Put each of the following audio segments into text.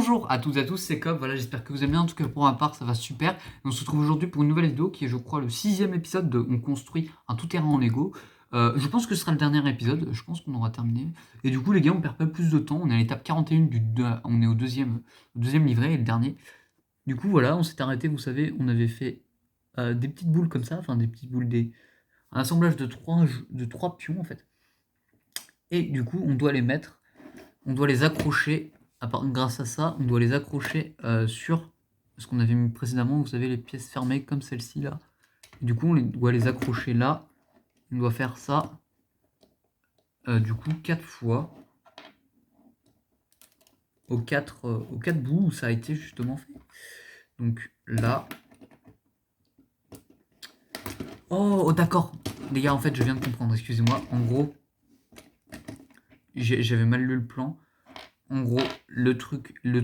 Bonjour à toutes et à tous, c'est Cobb, voilà, j'espère que vous allez bien, en tout cas pour ma part ça va super. On se retrouve aujourd'hui pour une nouvelle vidéo qui est je crois le 6e épisode de On construit un tout-terrain en Lego. Je pense que ce sera le dernier épisode, je pense qu'on aura terminé. Et du coup les gars on perd pas plus de temps, on est à l'étape 41, on est au deuxième livret et le dernier. Du coup voilà, on s'est arrêté, vous savez, on avait fait des petites boules comme ça, enfin des petites boules, un assemblage de trois pions en fait. Et du coup on doit les mettre, on doit les accrocher. Grâce à ça, on doit les accrocher sur ce qu'on avait mis précédemment, vous savez, les pièces fermées comme celle-ci là. Et du coup, on doit les accrocher là. On doit faire ça, du coup, 4 fois. Aux 4 bouts où ça a été justement fait. Donc là. Oh, d'accord. Les gars, en fait, je viens de comprendre, excusez-moi. En gros, j'avais mal lu le plan. En gros, le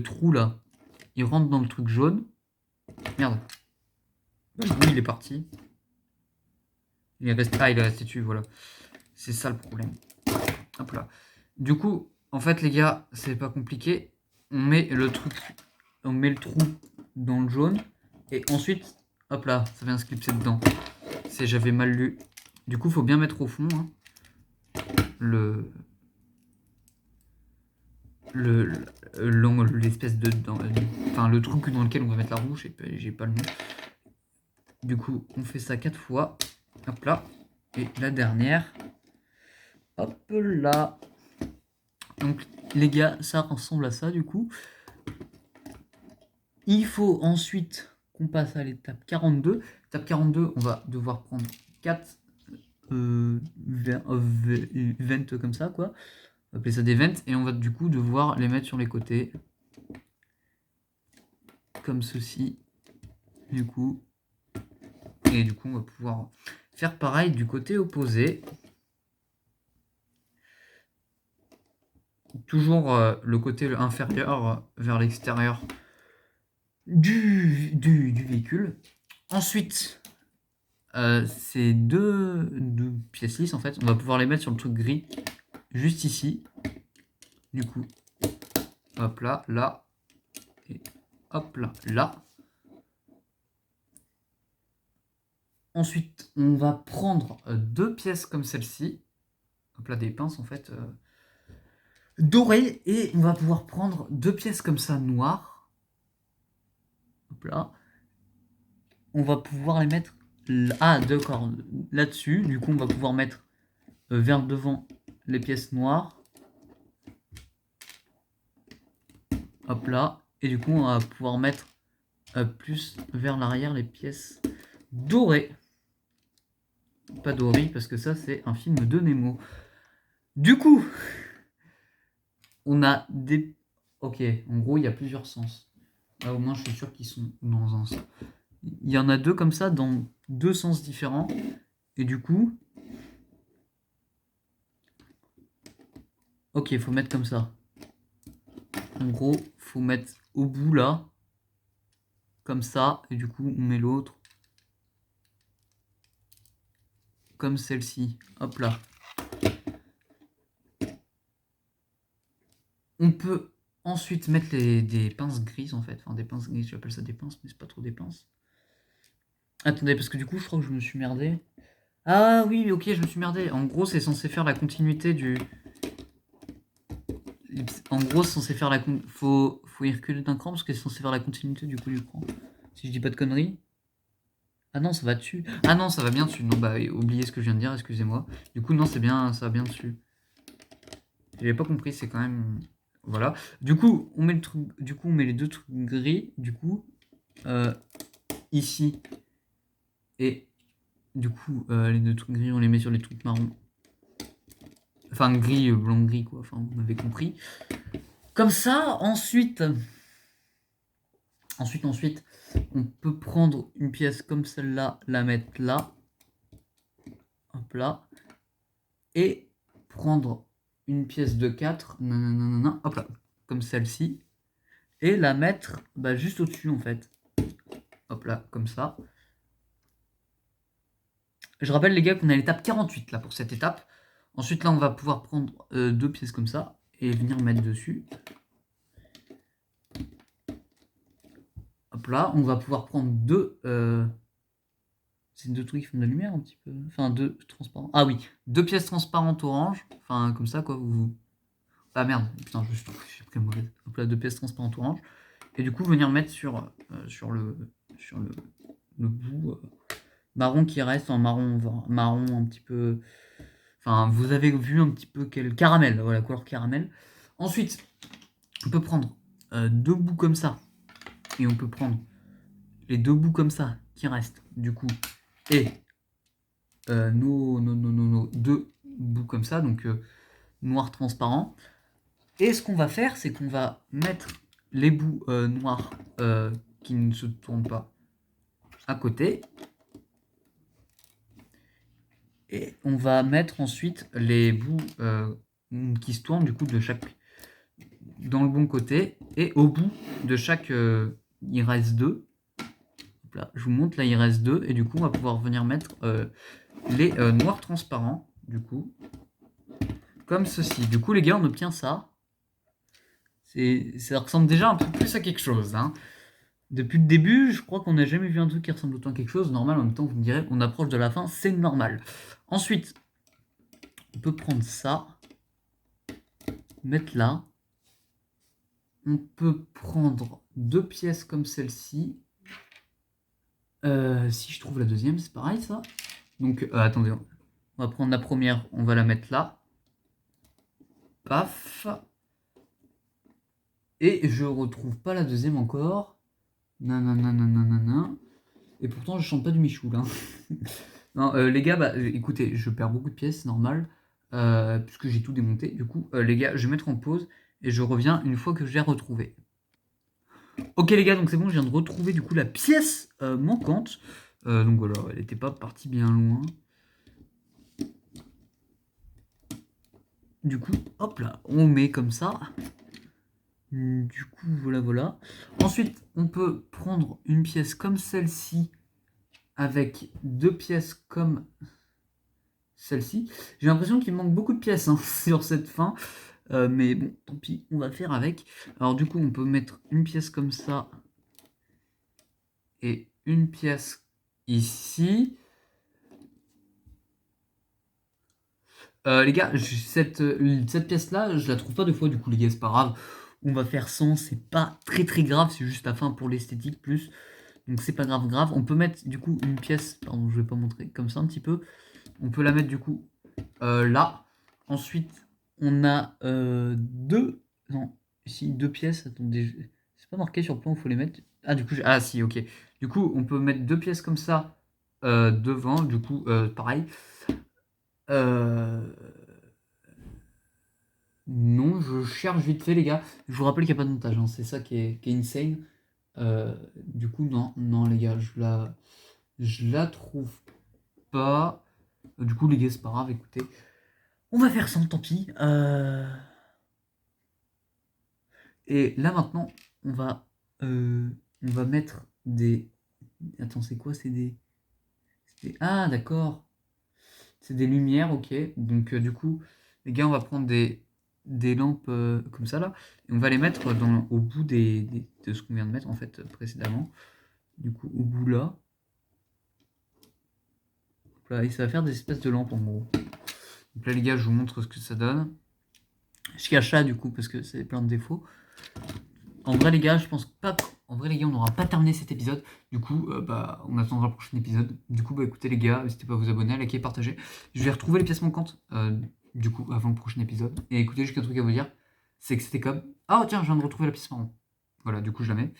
trou là, il rentre dans le truc jaune. Merde. Du coup, il est parti. Il est resté dessus, voilà. C'est ça le problème. Hop là. Du coup, en fait, les gars, c'est pas compliqué. On met le trou dans le jaune. Et ensuite, hop là, ça vient se clipser dedans. J'avais mal lu. Du coup, faut bien mettre au fond hein, l'espèce enfin, le truc dans lequel on va mettre la roue. J'ai pas le nom. Du coup, on fait ça 4 fois. Hop là. Et la dernière. Hop là. Donc, les gars, ça ressemble à ça, du coup. Il faut ensuite qu'on passe à l'étape 42. Étape 42, on va devoir prendre 4 vents comme ça, quoi. On va appeler ça des vents. Et on va du coup devoir les mettre sur les côtés. Comme ceci. Du coup. Et du coup, on va pouvoir faire pareil du côté opposé. Toujours le côté inférieur vers l'extérieur du véhicule. Ensuite, ces deux pièces lisses, en fait, on va pouvoir les mettre sur le truc gris, juste ici. Du coup, hop là, là, et hop là, là. Ensuite, on va prendre deux pièces comme celle-ci. Hop là, des pinces, en fait, dorées. Et on va pouvoir prendre deux pièces comme ça, noires. Hop là. On va pouvoir les mettre... Ah, d'accord, là-dessus. Du coup, on va pouvoir mettre vers devant les pièces noires. Hop là. Et du coup, on va pouvoir mettre plus vers l'arrière les pièces dorées. Pas dorées, parce que ça, c'est un film de Nemo. Du coup, on a des... Ok, en gros, il y a plusieurs sens. Là, au moins, je suis sûr qu'ils sont dans un sens. Il y en a deux comme ça, dans deux sens différents. Et du coup... Ok, il faut mettre comme ça. En gros, faut mettre au bout, là. Comme ça. Et du coup, on met l'autre. Comme celle-ci. Hop là. On peut ensuite mettre des pinces grises en fait. Enfin des pinces grises, j'appelle ça des pinces, mais c'est pas trop des pinces. Attendez, parce que du coup je crois que je me suis merdé. Ah oui, ok, je me suis merdé. En gros, c'est censé faire la continuité du... En gros, c'est censé faire la... Faut y reculer d'un cran parce que c'est censé faire la continuité du coup du cran. Si je dis pas de conneries. Ah non, ça va dessus. Ah non, ça va bien dessus. Non, bah oubliez ce que je viens de dire, excusez-moi. Du coup, non, c'est bien, ça va bien dessus. J'avais pas compris, c'est quand même... Voilà. Du coup, on met le truc... Du coup, on met les deux trucs gris, du coup, ici. Et du coup, les deux trucs gris, on les met sur les trucs marrons. Enfin, gris, blanc, gris, quoi. Enfin, vous m'avez compris. Comme ça, ensuite, on peut prendre une pièce comme celle-là, la mettre là. Hop là. Et prendre une pièce de 4, nanana, hop là, comme celle-ci. Et la mettre bah, juste au-dessus, en fait. Hop là, comme ça. Je rappelle, les gars, qu'on est à l'étape 48, là, pour cette étape. Ensuite, là, on va pouvoir prendre deux pièces comme ça et venir mettre dessus. Hop là, on va pouvoir prendre deux... C'est deux trucs qui font de la lumière un petit peu. Enfin, deux transparents. Ah oui, deux pièces transparentes orange. Enfin, comme ça, quoi. Ah merde, putain, j'ai pris mauvais. Hop là, deux pièces transparentes orange. Et du coup, venir mettre sur le bout marron qui reste, en marron un petit peu... Enfin, vous avez vu un petit peu quel caramel, voilà, couleur caramel. Ensuite, on peut prendre deux bouts comme ça. Et on peut prendre les deux bouts comme ça qui restent, du coup. Et nos deux bouts comme ça, donc noir transparent. Et ce qu'on va faire, c'est qu'on va mettre les bouts noirs qui ne se tournent pas à côté. Et on va mettre ensuite les bouts qui se tournent du coup de chaque dans le bon côté. Et au bout de chaque, il reste deux. Là, je vous montre, là il reste deux. Et du coup, on va pouvoir venir mettre les noirs transparents, du coup, comme ceci. Du coup, les gars, on obtient ça. Ça ressemble déjà un peu plus à quelque chose. Hein. Depuis le début, je crois qu'on n'a jamais vu un truc qui ressemble autant à quelque chose. Normal, en même temps, vous me direz, on approche de la fin, c'est normal. Ensuite, on peut prendre ça, mettre là. On peut prendre deux pièces comme celle-ci. Si je trouve la deuxième, c'est pareil ça. Donc, attendez, on va prendre la première, on va la mettre là. Paf. Et je retrouve pas la deuxième encore. Nanana. Et pourtant, je chante pas du Michou là. Non, les gars, bah, écoutez, je perds beaucoup de pièces, c'est normal. Puisque j'ai tout démonté. Du coup, les gars, je vais mettre en pause et je reviens une fois que j'ai retrouvé. Ok les gars, donc c'est bon, je viens de retrouver du coup la pièce manquante. Donc voilà, elle n'était pas partie bien loin. Du coup, hop là, on met comme ça. Du coup, voilà. Ensuite, on peut prendre une pièce comme celle-ci avec deux pièces comme celle-ci. J'ai l'impression qu'il manque beaucoup de pièces hein, sur cette fin. Mais bon, tant pis, on va faire avec. Alors du coup, on peut mettre une pièce comme ça et une pièce ici. Les gars, cette pièce-là, je la trouve pas deux fois, du coup, les gars, c'est pas grave. On va faire 100, c'est pas très grave, c'est juste la fin pour l'esthétique plus. Donc c'est pas grave. On peut mettre du coup une pièce, pardon, je vais pas montrer, comme ça un petit peu. On peut la mettre du coup là. Ensuite, on a deux pièces. Attendez, c'est pas marqué sur le plan où il faut les mettre. Ah, du coup, ah si, ok. Du coup, on peut mettre deux pièces comme ça devant, du coup, pareil. Non, je cherche vite fait, les gars. Je vous rappelle qu'il n'y a pas de montage, hein. C'est ça qui est insane. Du coup, non, les gars, je la trouve pas. Du coup, les gars, c'est pas grave, écoutez. On va faire sans, tant pis. Et là, maintenant, on va mettre des... Attends, c'est quoi? Ah, d'accord. C'est des lumières, ok. Donc, du coup, les gars, on va prendre des lampes comme ça, là. Et on va les mettre au bout de ce qu'on vient de mettre, en fait, précédemment. Du coup, au bout là. Là, et ça va faire des espèces de lampes, en gros. Donc là, les gars, je vous montre ce que ça donne. Je cache ça, du coup, parce que c'est plein de défauts. En vrai, les gars, je pense pas... En vrai, les gars, on n'aura pas terminé cet épisode. Du coup, bah, on attendra le prochain épisode. Du coup, bah, écoutez, les gars, n'hésitez pas à vous abonner, à liker, partager. Je vais retrouver les pièces manquantes, du coup, avant le prochain épisode. Et écoutez, j'ai qu'un truc à vous dire, c'est que c'était comme... Ah, tiens, je viens de retrouver la pièce marron. Voilà, du coup, je la mets.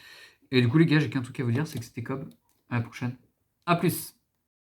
Et du coup, les gars, j'ai qu'un truc à vous dire, c'est que c'était comme... À la prochaine. À plus!